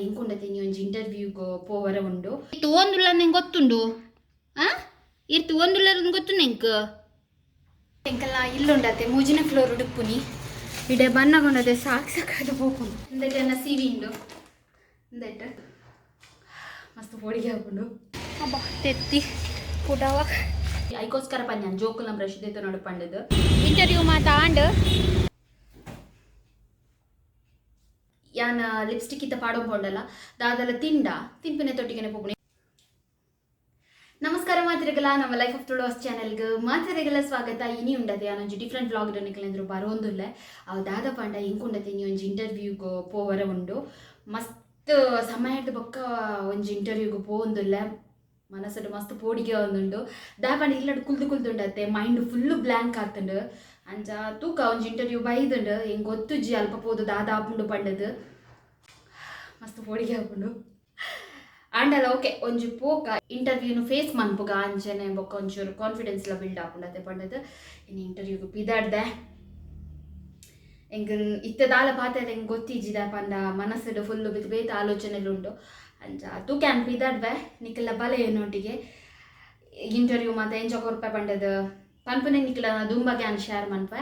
ಇಂಕೊಂಡತೆ ನೀ ಒಂಜಿ ಇಂಟರ್ವ್ಯೂಗು ಪೋವರ ಉಂಡು ಇತ್ತು ಒಂದುಲ್ಲ ನಂಗೆ ಗೊತ್ತುಂಡು ಇರ್ತು ಒಂದುಲ್ಲ ಗೊತ್ತು ನೆಂಕ್ ಎಂಕಲ್ಲ ಇಲ್ಲುಂಡತೆ ಮೂಜಿನ ಫ್ಲೋರ್ ಉಡುಪುನಿ ಇಡೆ ಬಣ್ಣಗೊಂಡದೆ ಸಾಕು ಹೋಗ್ಕೊಂಡು ಇಂದಕ್ಕೆ ನನ್ನ ಸಿವಿ ಉಂಡು ಇಂದಟ್ಟು ಮಸ್ತ್ ಹೋಳಿಗೆ ಹಾಕೊಂಡು ಅಬ್ಬ ತೆತ್ತಿ ಪುಡವ ಐಕೋಸ್ಕರ ಪನ್ಯ ಜೋಕುಲ ಬ್ರಷ್ ದೇತ ನೋಡು ಪಂಡದು ಇಂಟರ್ವ್ಯೂ ಮಾತಾಂಡು ಯಾನ ಲಿಪ್ಸ್ಟಿಕ್ ಇತ್ತ ಪಾಡೋ ಪೋಂಡಲ್ಲ ದಾದಲ ತಿಂಪಿನ ತೊಟ್ಟಿಗೆನೆ ಪೋಪುಣಿ ನಮಸ್ಕಾರ ಮಾತಿರಗಲ ನಮ್ಮ ಲೈಫ್ ಆಫ್ ತುಳುವಾಸ್ ಚಾನೆಲ್ಗೆ ಮಾತಿರಗಲ ಸ್ವಾಗತ ಇನಿ ಉಂಡತೆ ಯಾನೊಂಜಿ ಡಿಫ್ರೆಂಟ್ ವ್ಲಾಗ್ ನಿಕ್ಲೆಂದ್ರು ಬರೋಂದುಲ್ಲೆ ಅವು ದಾದ ಪಾಂಡ ಇಂಕುಂಡತೆ ಇನಿ ಒಂಜಿ ಇಂಟರ್ವ್ಯೂಗು ಪೋವರ ಉಂಡು ಮಸ್ತ್ ಸಮಯದ ಬೊಕ್ಕ ಒಂಜಿ ಇಂಟರ್ವ್ಯೂಗು ಪೋವೊಂದುಲ್ಲೆ ಮನಸ್ಸು ಮಸ್ತ್ ಪೋಡಿಗೆ ಒಂದುಂಡು ದಾಪಂಡ ಇಲ್ಲಡು ಕುಲ್ದುಂಡತೆ ಮೈಂಡ್ ಫುಲ್ಲು ಬ್ಲ್ಯಾಂಕ್ ಆಗ್ತುಂಡು ಅಂಚ ತೂಕ ಒಂಜಿ ಇಂಟರ್ವ್ಯೂ ಬೈದುಂಡು ಹೆಂಗೆ ಗೊತ್ತುಜ್ಜಿ ಅಲ್ಪ ಪೋದು ದಾದ ಆಪುಂಡು ಪಂಡದು ಮಸ್ತ್ ಪೋಡಿಗೆ ಹಾಪುಂಡು ಆಂಡಲ ಓಕೆ ಒಂಜಿ ಪೋಕ ಇಂಟರ್ವ್ಯೂನು ಫೇಸ್ ಮನ್ಪುಗ ಅಂಚನೆ ಬೊಕ್ಕ ಒಂಚೂರು ಕಾನ್ಫಿಡೆನ್ಸ್ ಲ ಬಿಲ್ಡ್ ಆಪುಂಡತೆ ಪಂಡದು ಇನ್ನು ಇಂಟರ್ವ್ಯೂಗು ಪಿದಾಡ್ದೆ ಹೆಂಗೆ ಇತ್ತದಾಲ ಪಾತ್ರದ ಹೆಂಗೆ ಗೊತ್ತಿಜ್ಜಿದ ಪಂಡ ಮನಸ್ಸು ಫುಲ್ಲು ಬೇತ ಆಲೋಚನೆಲುಂಡು ಅಂಚ ತೂಕೆ ಅನ್ ಪಿದಾಡ್ವೆ ನಿಕ್ಕೆಲ್ಲ ಬಲೆ ಏನೊಟ್ಟಿಗೆ ಇಂಟರ್ವ್ಯೂ ಮತ್ತು ಎಂಜ ಕೊರ್ಪೆ ಪಂಡದು ಪನ್ಪುನೆ ನಿಕ್ಲ ದುಂಬಗೆ ಅನ್ ಶೇರ್ ಮನ್ಪೆ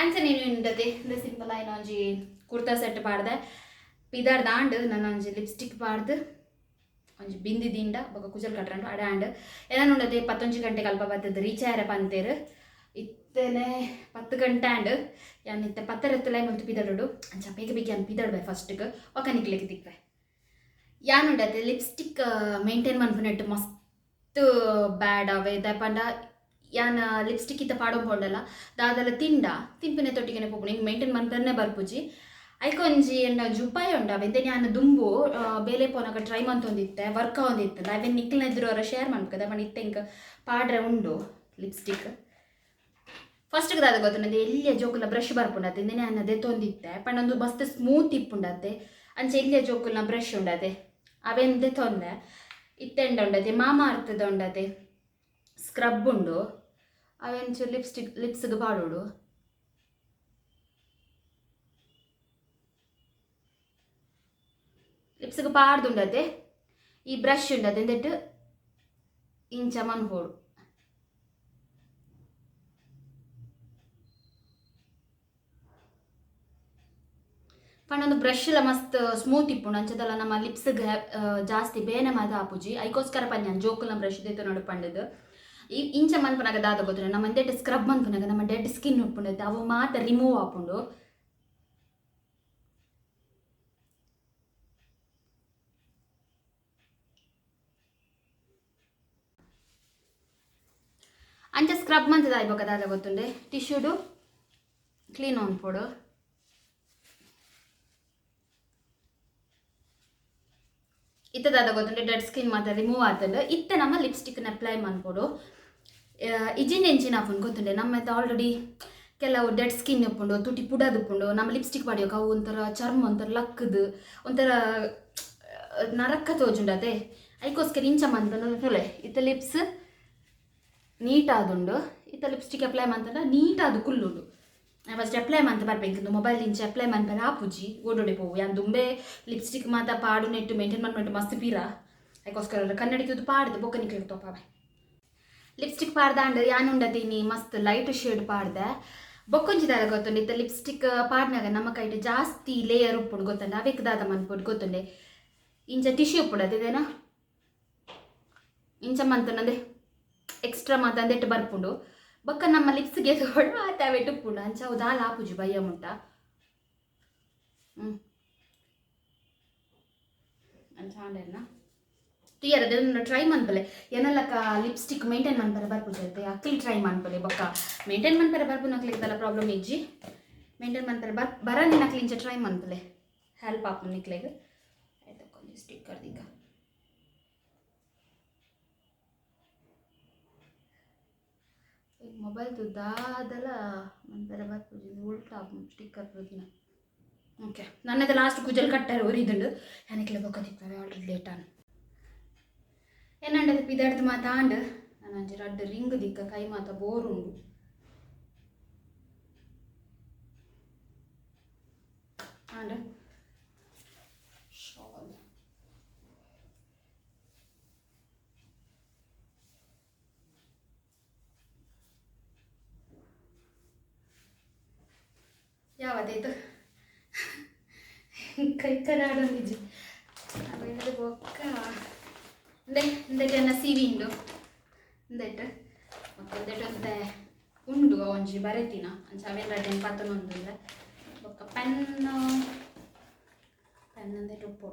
ಅಂಚ ನೀನು ಇಂಡತೆ ಸಿಂಪಲ್ ಆಯ್ನ ಒಂಜಿ ಕುರ್ತಾ ಸೆಟ್ ಪಾಡ್ದೆ ಪಿದಾಡ್ದಾಂಡ್ ನಾನು ಒಂಜಿ ಲಿಪ್ಸ್ಟಿಕ್ ಪಾಡ್ದು ಒಂಜಿ ಬಿಂದಿ ದಿಂಡ ಬೊಕ ಕುಜಲ್ ಕಟ್ರಂಡು ಅಡಾಂಡ್ ಏನಾನು ಉಂಡತೆ 11 ಗಂಟೆಗೆ ಅಲ್ಪ ಬರ್ತದೆ ರೀಚ್ ಆಯ್ರೆ ಪಂತೇರು ಇತ್ತನೆ 10 ಗಂಟೆ ಆಂಡ್ ಯಾನ್ ಇತ್ತೆ 10 ಎತ್ತಲೆ ಮುಲ್ತು ಪಿದಾಡು ಅಂಚ ಬೇಗ ಬೇಗ ಯಾನ್ ಪಿದಾಡ್ಬೆ ಫಸ್ಟ್ಗೆ ಒಕ ನಿಕ್ಲೆಗೆ ತಿಕ್ವೆ ಯಾನ್ ಉಂಡತೆ ಲಿಪ್ಸ್ಟಿಕ್ ಮೇಂಟೈನ್ ಮನ್ಪುನೆಟ್ಟು ಮಸ್ತ್ ಬ್ಯಾಡ್ ಅವೆ ದಪಂಡ ಯಾನ್ ಲಿಪ್ಸ್ಟಿಕ್ ಇತ್ತ ಪಾಡೋ ಪೋಂಡಲ್ಲ ದಾದಲ ತಿಂಪಿನ ತೊಟ್ಟಿಗೆನೆ ಪೋಪುಣಿ ಹಿಂಗೆ ಮೇಂಟೈನ್ ಮನ್ಪನ್ನೇ ಬರ್ಪುಜಿ ಐಕೊಂಜಿ ಎಂಡ ಉಪಾಯ ಉಂಡ ಅವೆಂದೆ ನಾನು ದುಂಬು ಬೇಲೆ ಪೋನಾಗ ಟ್ರೈ ಮಂತೊಂದಿತ್ತೆ ವರ್ಕ್ ಒಂದಿತ್ತು ಅವೆನ್ ನಿಕ್ಲಿನ ಎದುರು ಅವರ ಶೇರ್ ಮಾಡ್ಕದ ಬಣ್ಣ ಇತ್ತೆ ಹಿಂಗೆ ಪಾಡ್ರೆ ಉಂಡು ಲಿಪ್ಸ್ಟಿಕ್ ಫಸ್ಟ್ಗೆ ದಾದ ಗೊತ್ತುಂಡದೆ ಎಲ್ಲಿಯ ಜೋಕುಲ ಬ್ರಷ್ ಬರ್ಪುಂಡತ್ತೆ ಇಂದೇನೆ ಅನ್ನದೆ ತೊಂದಿತ್ತೆ ಪಂಡೊಂದು ಮಸ್ತ್ ಸ್ಮೂತ್ ಇಪ್ಪುಂಡತ್ತೆ ಅಂಚೆ ಎಲ್ಲಿಯ ಜೋಕುಲ್ನ ಬ್ರಷ್ ಉಂಡತೆ ಅವೆಂದೆ ತೊಂದೆ ಇತ್ತೆಂಡ ಉಂಡತೆ ಮಾಮ ಅರ್ಥದ ಉಂಡತೆ ಸ್ಕ್ರಬ್ ಉಂಡು ಅವೆಂಚು ಲಿಪ್ಸ್ಗೆ ಪಾಡೋಡು ಲಿಪ್ಸ್ಗೆ ಪಾಡ್ದುಂಡತೆ ಈ ಬ್ರಷ್ ಉಂಡತೆ ಎಂದೆಟ್ಟು ಇಂಚ ಮನ್ಪೋಡು ಪಂಡೊಂದು ಬ್ರಷ್ ಎಲ್ಲ ಮಸ್ತ್ ಸ್ಮೂತ್ ಇಪ್ಪುಂಡು ಅಂಚದಲ್ಲ ನಮ್ಮ ಲಿಪ್ಸ್ಗೆ ಜಾಸ್ತಿ ಬೇನೆ ಮಾತ ಆಪುಜಿ ಐಕೋಸ್ಕರ ಪನ್ಯ ಜೋಕುಲ್ನ ಬ್ರಷ್ ದೇತ ನೋಡು ಪಂಡದು ಈ ಇಂಚ ಮನ್ಪನಾಗ ದಾದ ಗೊತ್ತಿಲ್ಲ ನಮ್ಮ ಎಂದೆಟ್ಟು ಸ್ಕ್ರಬ್ ಮನ್ಪನಾಗ ನಮ್ಮ ಡೆಡ್ ಸ್ಕಿನ್ ಉಪ್ಪುಂಡೈತೆ ಅವು ಮಾತ್ರ ರಿಮೂವ್ ಆಪುಂಡು ಅಂಚ ಸ್ಕ್ರಬ್ ಮಂತದ ಆಯ್ಬೇಕು ದಾದ ಗೊತ್ತುಂಡೆ ಟಿಶ್ಯೂಡು ಕ್ಲೀನ್ ಅನ್ಪೋಡು ಇತ್ತದಾದ ಗೊತ್ತುಂಡೆ ಡೆಡ್ ಸ್ಕಿನ್ ಮಾತ್ರ ರಿಮೂವ್ ಆಗ್ತದೆ ಇತ್ತೆ ನಮ್ಮ ಲಿಪ್ಸ್ಟಿಕ್ನ ಅಪ್ಲೈ ಮಾಡ್ಕೊಡು ಇಜಿನ ಎಂಚಿನ ಆಪುಂಡು ಗೊತ್ತುಂಡೆ ನಮ್ಮತ್ತೆ ಆಲ್ರೆಡಿ ಕೆಲವು ಡೆಡ್ ಸ್ಕಿನ್ ಉಪ್ಪುಂಡು ತುಟಿ ಪುಡದು ಉಪ್ಪುಂಡು ನಮ್ಮ ಲಿಪ್ಸ್ಟಿಕ್ ಪಡಿಯೋಕೆ ಅವು ಒಂಥರ ಚರ್ಮ ಒಂಥರ ಲಕ್ಕದು ಒಂಥರ ನರಕ್ಕ ತೋಜುಂಡತೆ ಅದಕ್ಕೋಸ್ಕರ ಇಂಚ ಮಂತಂದ್ರೆ ತೊಲೆ ಇತ್ತ ಲಿಪ್ಸ್ ನೀಟಾದುಂಡು ಇತ್ತ ಲಿಪ್ಸ್ಟಿಕ್ ಅಪ್ಲೈ ಮಂತಂದ್ರೆ ನೀಟಾದು ಕುಲ್ಲುಂಡು ಫಸ್ಟ್ ಅಪ್ಲೈ ಮಂತ ಬರ್ಬೇಕಿಂದು ಮೊಬೈಲ್ ಇಂಚ ಅಪ್ಲೈ ಮನ್ಪರೆ ಆಪುಜಿ ಓಡೋಡೆ ಪೋವು ಯಾನ್ ದುಂಬೆ ಲಿಪ್ಸ್ಟಿಕ್ ಮಾತ ಪಾಡು ನೆಟ್ಟು ಮೇಂಟೈನ್ ಮನ್ಪಟ್ಟು ಮಸ್ತ್ ಪೀರ ಅದಕ್ಕೋಸ್ಕರ ಕನ್ನಡಿಗೆ ಪಾಡ್ದು ಬೊಕ್ಕ ನಿಕ್ಲಿಗೆ ತೋಪಾವೆ ಲಿಪ್ಸ್ಟಿಕ್ ಪಾಡ್ದಾಂಡು ಯಾನ್ ಉಂಡತೀನಿ ಮಸ್ತ್ ಲೈಟ್ ಶೇಡ್ ಪಾಡ್ದೆ ಬೊಕ್ಕೊಂಜಿದಾದ ಗೊತ್ತುಂಡೆ ಇತ್ತ ಲಿಪ್ಸ್ಟಿಕ್ ಪಾಡ್ನಾಗ ನಮ್ಮ ಕೈಟ್ ಜಾಸ್ತಿ ಲೇಯರ್ ಉಪ್ಪುಂಡು ಗೊತ್ತಂಡೆ ಅವೆಕ್ ದಾದ ಮನ್ಪುಡು ಗೊತ್ತುಂಡೆ ಇಂಚ ಟಿಶ್ಯೂ ಉಪ್ಪುಂಡು ಅದೇನಾ ಇಂಚ ಮಂತನಂದೆ ಎಕ್ಸ್ಟ್ರಾ ಮಾತ ಅಂದೆಟ್ಟು ಬರ್ಪುಂಡು ಬೊಕ್ಕ ನಮ್ಮ ಲಿಪ್ಸ್ಗೆ ತೋಡು ಆತ ಅವೆಟ್ಟು ಉಪ್ಪುಂಡು ಅಂಚ ಅವು ದಾಲ ಆಪುಜಿ ಬಯ್ಯ ಮುಟ್ಟ ಅಂಚ ಆಂಡೇನ ತುಯ್ಯರ ಅದನ್ನು ಟ್ರೈ ಮನ್ಪಲೆ ಏನಲ್ಲಕ್ಕ ಲಿಪ್ಸ್ಟಿಕ್ ಮೇಂಟೈನ್ ಮನ್ಪರೆ ಬರ್ಪುಜೈತೆ ಅಕ್ಲಿ ಟ್ರೈ ಮನ್ಪಲೆ ಬೊಕ್ಕ ಮೇಂಟೈನ್ ಮನ್ಪರೆ ಬರ್ಪು ನಕ್ಲಿದ್ದಲ್ಲ ಪ್ರಾಬ್ಲಮ್ ಇಜ್ಜಿ ಮೇಂಟೈನ್ ಮನ್ಪರೆ ಬರನಿ ನಕ್ಲಿ ಇಂಚ ಟ್ರೈ ಮನ್ಪಲೆ ಹೆಲ್ಪ್ ಆಪು ನಿಕ್ಲೆಗೆ ಆಯ್ತು ಕೊಂಚ ಸ್ಟಿಕ್ಕರ್ದೀಗ ಮೊಬೈಲ್ ದಾದಲ ಮನ್ಪರೆ ಬರ್ಪುಜಿ ಉಲ್ಟಾ ಸ್ಟಿಕ್ಕರ್ ಪ್ರತಿನ ಓಕೆ ನನ್ನದು ಲಾಸ್ಟ್ ಕುಜಲ್ ಕಟ್ಟಾರೆ ಒರಿದುಂಡು ಯಾನಿಕ್ಲೆ ಬೊಕ್ಕ ತಿಕ್ತಾರೆ ಆಲ್ರೆಡಿ ಲೇಟ್ ಆನ್ ಏನಂಡದು ಪಿದಾಡ್ದು ಮಾತಾಂಡ್ ನಾನು ಅಂಜಿ ರಡ್ಡು ರಿಂಗ್ ದಿಕ್ಕ ಕೈ ಮಾತ ಬೋರುಂಡು ಆಂಡ್ ಶಾಲ್ ಅದೇದು ಕೈ ಕರಾಡೊಂದಿಜ್ಜಿ ಅವೆಲ್ಲದು ಬೊಕ್ಕ ಇಂದೆಟ್ಟೆನ ಸಿವಿ ಉಂಡು ಇಂದೆಟ್ಟು ಮತ್ತೊಂದೆಟ್ಟೊಂದೆ ಉಂಡು ಒಂಜಿ ಬರೆತಿನ ಅಂಚ ಅವೆಲ್ಲ ಟೆನ್ ಪತ್ತೊಂದುಂಡು ಬೊಕ್ಕ ಪೆನ್ ಅಂದೆಟ್ಟು ಉಪ್ಪು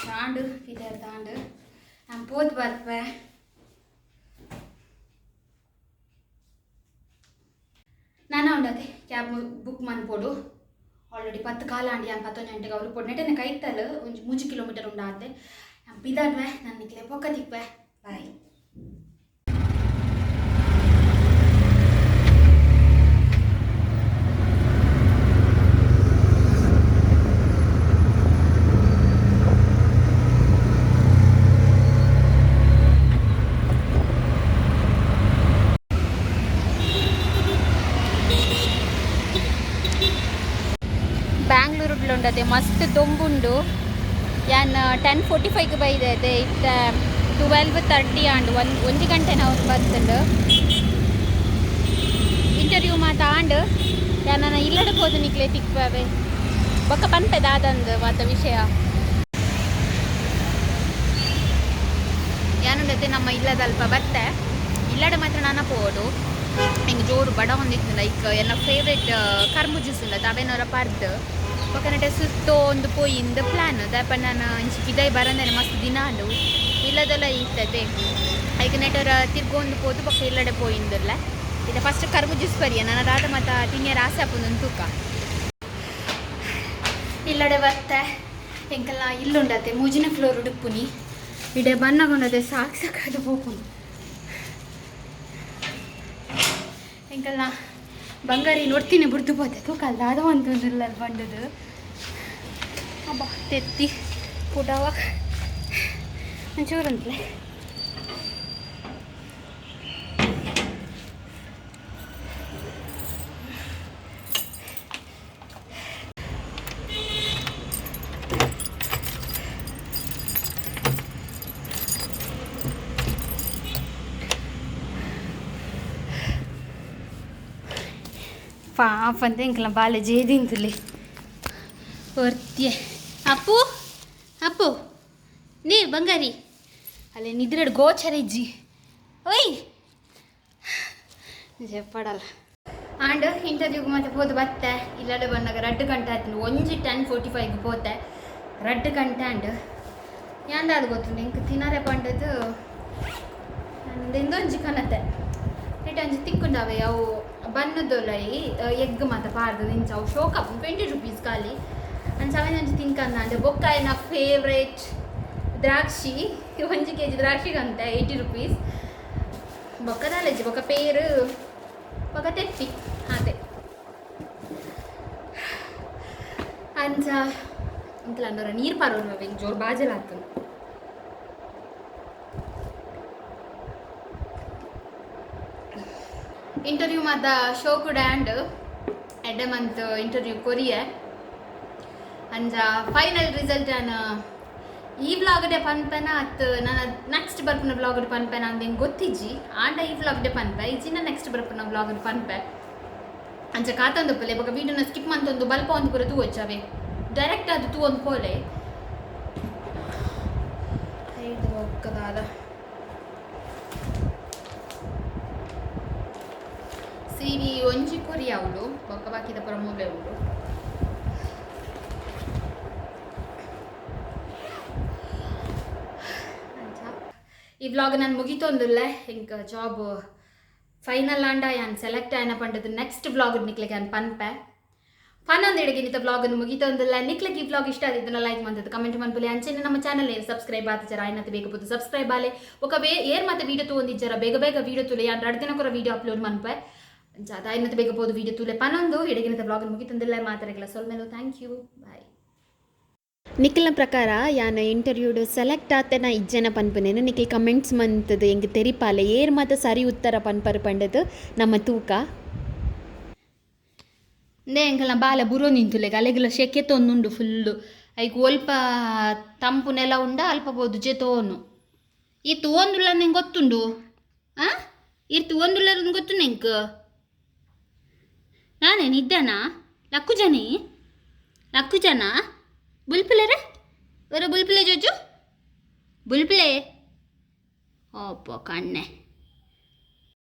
ತಾಂಡು ಇದೆ ತಾಂಡು ನಾನು ಪೋದು ಬರ್ಪೆ ನಾನು ಉಂಡತೆ ಕ್ಯಾಬ್ ಬುಕ್ ಮನ್ಪೋಡು ಆಲ್ರೆಡಿ 10 ಕಾಲಾಂಡಿ ನಾನು 11 ಗಂಟೆಗೆ ಅವರು ಪೋಡು ನೆಟ್ಟನೆ ಕೈತಲು ಒಂದು 3 ಕಿಲೋಮೀಟರ್ ಉಂಡಾತೆ ನಾನು ಬಿದ್ದಾಡ್ವೆ ನಾನು ನಿಕ್ಲೆ ಪೊಕ್ಕ ತಿಕ್ವೆ ಬಾಯ್. ಬ್ಯಾಂಗ್ಳೂರುಡ್ಲು ಉಂಡದೆ ಮಸ್ತ್ ದೊಂಬುಂಡು ಯಾನ್ 10:45ಗೆ ಬೈದೆ ಇತ್ತ 12:30 ಆಂಡ್ 1 ಗಂಟೆ ನಾವು ಬರ್ತಂಡು ಇಂಟರ್ವ್ಯೂ ಮಾತಾಂಡು ಯಾನ ಇಲ್ಲಡ ಹೋದು ನಿಕ್ಲೆ ತಿಕ್ವೆ ಬೊಕ್ಕ ಪನ್ಪೆದ ಆದಂದು ಮಾತ ವಿಷಯ ಯಾನುಂಡತೆ ನಮ್ಮ ಇಲ್ಲದಲ್ಪ ಬತ್ತೆ ಇಲ್ಲಡ ಮಾತ್ರ ನಾನು ಪೋಡು ಹಿಂಗೆ ಜೋರು ಬಡ ಹೊಂದಿತ್ತು ಲೈಕ್ ಎಲ್ಲ ಫೇವ್ರೆಟ್ ಕರ್ಮು ಜ್ಯೂಸ್ ಉಂಡ ಅವೇನವರ ಪರ್ದು ಪಕ್ಕನಟೆ ಸುತ್ತೋ ಒಂದು ಪೋಯಿಂದು ಪ್ಲ್ಯಾನ್ ದಯಪ ನಾನು ಇಂಚಿ ಬಿದೈ ಬರಂದೇನೆ ಮಸ್ತ್ ದಿನ ಅಂಡು ಇಲ್ಲದೆಲ್ಲ ಇರ್ತದೆ ಐದು ನೆಟರ ತಿರ್ಗೊಂದು ಪೋದು ಪಕ್ಕ ಇಲ್ಲಡೆ ಪೋಯಿಂದಿಲ್ಲ ಇದು ಫಸ್ಟ್ ಕರ್ಮು ಜ್ಯೂಸ್ ಬರಿಯ ನಾನು ಅದಾದ ಮತ್ತು ತಿನ್ಯರ ಆಸೆ ಹಾಪೊಂದು ತೂಕ ಇಲ್ಲಡೆ ಬತ್ತೆ ಎಂಕಲ್ಲ ಇಲ್ಲುಂಡತೆ ಮೂಜಿನ ಫ್ಲೋರ್ ಉಡುಪುನಿ ಇಡೆ ಬಣ್ಣಗೊಂಡದೆ ಸಾಕು ಸಾಕಾದ ಹೋಗ್ಕೊಂಡು ಎಂಕಲ್ಲ ಬಂಗಾರಿ ನೋಡ್ತೀನಿ ಬಿಡ್ದು పోతే ತೂಕಲ್ಲ ಅದು ಅಂತಂದಿಲ್ಲ ಬಂಡದು ಅಬ್ಬಾ ತೆತ್ತಿ ಪುಡವ ಒಂಚೂರಂತಲೇ ಪಾಪ ಅಂತ ಇಂಕಲ ಬಾಲೆ ಜೇದಿಂತಲಿ ಹೊರ್ತಿಯೆ ಅಪ್ಪು ಅಪ್ಪು ನೀ ಬಂಗಾರಿ ಅಲ್ಲೇ ನಿದ್ರೆಡು ಗೋಚರ ಇಜ್ಜಿ ಓಯ್ ಜಪ್ಪಡಲ್ಲ ಆಂಡ್ ಇಂಟರ್ವ್ಯೂಗೆ ಮತ್ತೆ ಹೋದು ಬತ್ತೆ ಇಲ್ಲಡೆ ಬಂದಾಗ 2 ಗಂಟೆ ಆಯ್ತು ಒಂಜಿ 10:45ಗೆ ಹೋತೆ 2 ಗಂಟೆ ಆಂಡ್ ಯಾಂದಾದು ಗೊತ್ತು ಇಂಕ ತಿನ್ನರೆ ಪಂಡದು ಇಂದೊಂಜಿ ಕನತೆ ಒಂಜಿ ತಿಕ್ಕೊಂಡವೆ ಅವು ಬನ್ನದೊಲೈ ಎಗ್ ಮಾತ ಪಾರ್ದು ಇಂಚ ಅವು ಶೋಕಪ್ 20 ರೂಪೀಸ್ ಖಾಲಿ ಅಂಚ ಅವೇನು ಒಂಜಿ ತಿನ್ಕಂದ ಅಂದ್ರೆ ಬೊಕ್ಕ ನನ್ನ ಫೇವ್ರೇಟ್ ದ್ರಾಕ್ಷಿ 1 kg ದ್ರಾಕ್ಷಿಗಂತೆ 80 ರೂಪೀಸ್ ಬೊಕ್ಕ ನಾಲೆಜ್ಜಿ ಬೊಕ್ಕ ಪೇರು ಬೊಕ್ಕ ತೆತ್ತಿ ಅದೇ ಅಂಚ ಇಂಕಲ ಅಂದರ ನೀರು ಪಾರೋನು ಅವೆ ಜೋರು ಬಾಜಲಾಗ್ತದೆ ಇಂಟರ್ವ್ಯೂ ಮಾತ ಶೋ ಕೂಡ ಆ್ಯಂಡ್ ಎಡ್ಡೆ ಮಂತ್ ಇಂಟರ್ವ್ಯೂ ಕೊರಿಯೆ ಅಂಚ ಫೈನಲ್ ರಿಸಲ್ಟ್ ನಾನು ಈ ವ್ಲಾಗಡೆ ಪನ್ಪೆನ ಅತ್ತು ನಾನು ನೆಕ್ಸ್ಟ್ ಬರ್ಪುನ ವ್ಲಾಗಡ್ ಪನ್ಪೆನ ಅಂತ ಹೆಂಗೆ ಗೊತ್ತಿಜ್ಜಿ ಆಂಡ ಈ ವ್ಲಾಗಡೆ ಪನ್ಪೆ ಇಜ್ಜಿನ ನೆಕ್ಸ್ಟ್ ಬರ್ಪುನ ವ್ಲಾಗಡ್ ಪನ್ಪೆ ಅಂಚ ಕಾತೊಂದು ಪೋಲೆ ಇವಾಗ ವೀಡಿಯೋನ ಸ್ಕಿಪ್ ಮಂತೊಂದು ಬಲ್ಪ ಒಂದು ಪೂರ ತೂವಚ್ಚವೆ ಡೈರೆಕ್ಟ್ ಅದು ತೂ ಒಂದು ಪೋಲೆ ಐದು ಒಕ್ಕದಾದ ಸಿವಿ ಒಂಜಿ ಕೊರಿ ಅವಳು ಬೊಕ್ಕ ಬಾಕಿದ ಪುರ ಮೂಲೆ ಉಂಡು ಈ ವ್ಲಾಗ್ ನಾನು ಮುಗಿತೊಂದುಲ್ಲ ಇಂಕ ಜಾಬ್ ಫೈನಲ್ ಆಂಡ ಯಾನ್ ಸೆಲೆಕ್ಟ್ ಆಯ್ನ ಪಂಡದು ನೆಕ್ಸ್ಟ್ ವ್ಲಾಗ್ ನಿಕ್ಲೆಗೆ ನಾನು ಪನ್ಪೆ ಫನ್ನೊಂದು ನಿತ ವ್ಲಾಗನ್ನು ಮುಗಿತೊಂದುಲ್ಲ ನಿಕ್ಲೆಗೆ ಈ ವ್ಲಾಗ್ ಇಷ್ಟ ಆದಿದ್ದನ್ನ ಲೈಕ್ ಮಾಡ್ತದೆ ಕಮೆಂಟ್ ಮಾಡ್ಬೋದು ಅಂಚೆನೆ ನಮ್ಮ ಚಾನಲ್ ಏನು ಸಬ್ಸ್ಕ್ರೈಬ್ ಆತಿಜರ ಆಯ್ನತ್ತೆ ಬೇಕಬಹುದು ಸಬ್ಸ್ಕ್ರೈಬ್ ಆಲೆ ఒక ಏರ್ ಮತ್ತೆ ವೀಡಿಯೋ ತಗೊಂಡಿಜ್ಜರ ಬೇಗ ಬೇಗ ವೀಡಿಯೋ ತುಲೆ ಯಾನ್ 2 ದಿನ ಕೊರ ವೀಡಿಯೋ ಅಪ್ಲೋಡ್ ಮನ್ಪೆ ಜಾತ ಆಯ್ನತ್ತೆ ಬೇಕಬಹುದು ವೀಡಿಯೋ ತುಲೆ ಪನ್ನೊಂದು ಎಡಗಿನತ ವ್ಲಾಗ್ ಮುಗಿತೊಂದಿಲ್ಲ ಮಾತಾಡಲ್ಲ ಸೊಲ್ಮೇಲೆ ಥ್ಯಾಂಕ್ ಯು ಬಾಯ್ ನಿಖಿಲ್ನ ಪ್ರಕಾರ ಯಾನ ಇಂಟರ್ವ್ಯೂಡ್ ಸೆಲೆಕ್ಟ್ ಆತನ ಇಜ್ಜನ ಪನ್ಪನೇನು ನಿಖಿಲ್ ಕಮೆಂಟ್ಸ್ ಮಂತದು ಎಂಗೆ ತೆರಿಪಾಲೆ ಏರ್ ಮಾತ ಸರಿ ಉತ್ತರ ಪನ್ಪರ್ ಪಂಡದು ನಮ್ಮ ತೂಕ ನೇ ಎಂಕಲ್ನ ಬಾಲ ಬುರೋ ನಿಂತುಲೆಗ ಅಲೆಗೆಲ್ಲ ಶೆಕೆ ತೊಂದುಂಡು ಫುಲ್ಲು ಐಕ್ ಒಲ್ಪ ತಂಪು ನೆಲ ಉಂಡ ಅಲ್ಪ ಬೋದು ಜೆ ತೋನು ಈ ತೂವೊಂದುಲ್ಲ ನಿಂಗೆ ಗೊತ್ತುಂಡು ಇರ್ ತೂವೊಂದುಲ್ಲ ಗೊತ್ತು ನಿಂಗೆ ನಾನೇನು ಇದ್ದಾನಾ ಲಕ್ಕು ಜನ ಬುಲ್ಪಿಲೆರೆ ಬರೋ ಬುಲ್ಪಿಲೆ ಜೋಜು ಬುಲ್ಪಿಲೆ ಓಪೋ ಕಣ್ಣೆ